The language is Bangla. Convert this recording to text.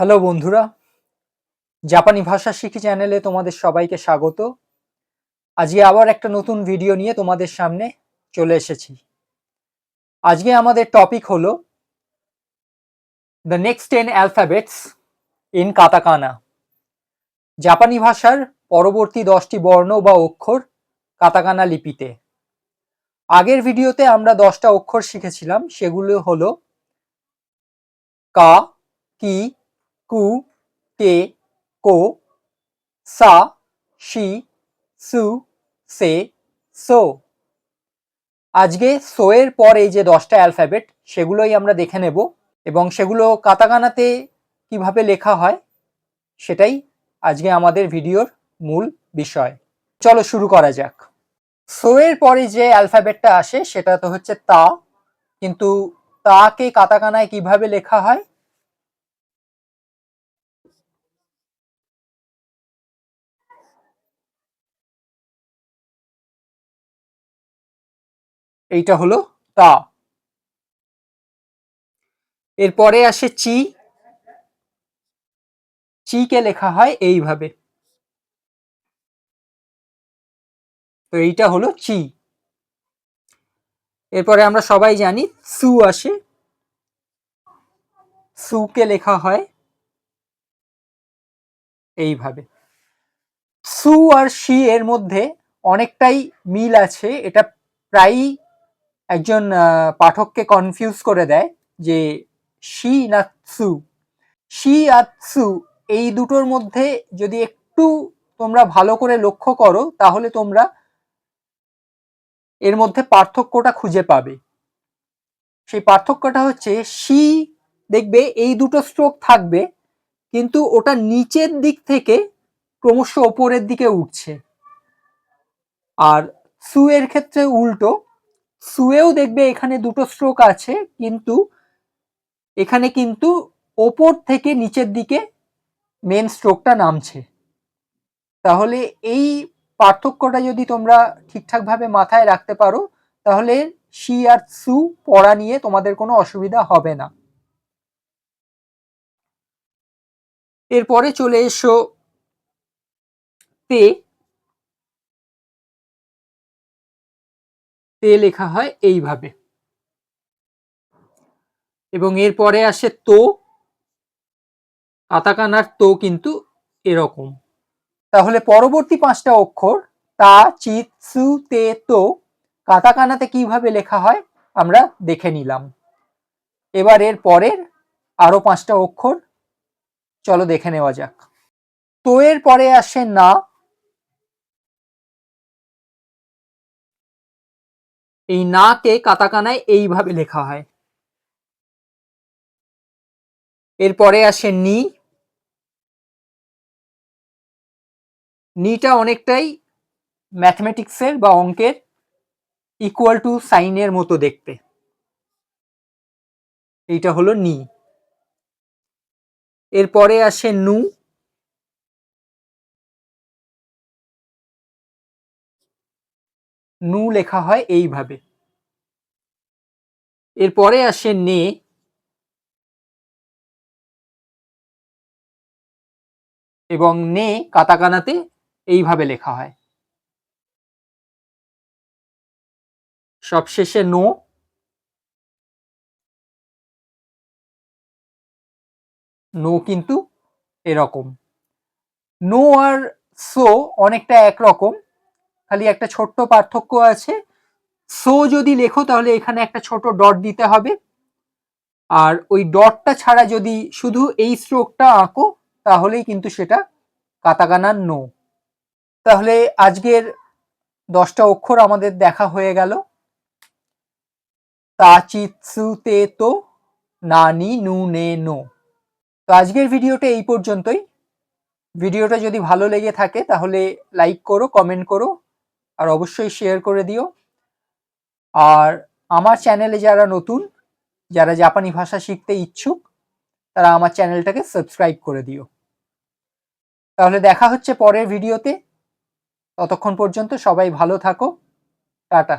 হ্যালো বন্ধুরা, জাপানি ভাষা শিখি চ্যানেলে তোমাদের সবাইকে স্বাগত। আজকে আবার একটা নতুন ভিডিও নিয়ে তোমাদের সামনে চলে এসেছি। আজকে আমাদের টপিক হলো the next 10 alphabets in katakana. জাপানি ভাষার পরবর্তী 10টি বর্ণ বা অক্ষর কাতাকানা লিপিতে। আগের ভিডিওতে আমরা 10টা অক্ষর শিখেছিলাম, সেগুলো হলো কা, কি, কু, কে, কো, সা, শি, সু, সে, সো। আজকে সো এর পর এই যে 10টা অ্যালফাবেট সেগুলোই আমরা দেখে নেব এবং সেগুলো কাতাকানাতে কিভাবে লেখা হয় সেটাই আজকে আমাদের ভিডিওর মূল বিষয়। চলো শুরু করা যাক। সো এর পরে যে অ্যালফাবেটটা আসে সেটা তো হচ্ছে তা, কিন্তু তাকে কাতাকানায় কিভাবে লেখা হয়? এইটা হলো তা। এরপরে আসে চি। চিকে লেখা হয় এইভাবে, তো এইটা হলো চি। এরপরে আমরা সবাই জানি সু আসে, সুকে লেখা হয় এইভাবে। সু আর শি এর মধ্যে অনেকটাই মিল আছে, এটা প্রায়ই একজন পাঠককে কনফিউজ করে দেয় যে শি না সু। শি আর সু এই দুটোর মধ্যে যদি একটু তোমরা ভালো করে লক্ষ্য করো তাহলে তোমরা এর মধ্যে পার্থক্যটা খুঁজে পাবে। সেই পার্থক্যটা হচ্ছে শি দেখবে এই দুটো স্ট্রোক থাকবে, কিন্তু ওটা নিচের দিক থেকে ক্রমশ ওপরের দিকে উঠছে। আর সু এর ক্ষেত্রে উল্টো, সুয়েও দেখবে এখানে দুটো স্ট্রোক আছে, কিন্তু এখানে কিন্তু ওপর থেকে নিচের দিকে মেন স্ট্রোকটা নামছে। তাহলে এই পার্থক্যটা যদি তোমরা ঠিকঠাকভাবে মাথায় রাখতে পারো তাহলে শি আর সু পড়া নিয়ে তোমাদের কোনো অসুবিধা হবে না। এরপরে চলে এসো তে। তে লেখা হয় এইভাবে এবং এরপরে আসে তো। কাতাকানার তো কিন্তু এরকম। তাহলে পরবর্তী 5টা অক্ষর তা, চিত, সু, তে, তো কাতাকানাতে কিভাবে লেখা হয় আমরা দেখে নিলাম। এবার এর পরের আরো 5টা অক্ষর চলো দেখে নেওয়া যাক। তো এর পরে আসে না। এই না কে কাতাকানায় এইভাবে লেখা হয়। এরপরে আসে নি। নিটা অনেকটাই ম্যাথমেটিক্সের বা অঙ্কের ইকুয়াল টু সাইনের মতো দেখতে, এইটা হলো নি। এরপরে আসে নু। নু লেখা হয় এইভাবে। এরপরে আসে নে। এবং নে কাতাকানাতে এইভাবে লেখা হয়। সবশেষে নো। নো কিন্তু এরকম। নো আর সো অনেকটা একরকম, খালি একটা ছোট্ট পার্থক্য আছে। সো যদি লেখো তাহলে এখানে একটা ছোট ডট দিতে হবে, আর ওই ডটটা ছাড়া যদি শুধু এই স্ট্রোকটা আঁকো তাহলেই কিন্তু সেটা কাতাকানার নো। তাহলে আজকের 10টা অক্ষর আমাদের দেখা হয়ে গেল। তা, চিত, সু, তে, তো, না, নি, নু, নে, নো। তো আজকের ভিডিওটা এই পর্যন্তই। ভিডিওটা যদি ভালো লেগে থাকে তাহলে লাইক করো, কমেন্ট করো আর অবশ্যই শেয়ার করে দিও। আর আমার চ্যানেলে যারা নতুন, যারা জাপানি ভাষা শিখতে ইচ্ছুক, তারা আমার চ্যানেলটাকে সাবস্ক্রাইব করে দিও। তাহলে দেখা হচ্ছে পরের ভিডিওতে। ততক্ষণ পর্যন্ত সবাই ভালো থাকো। টাটা।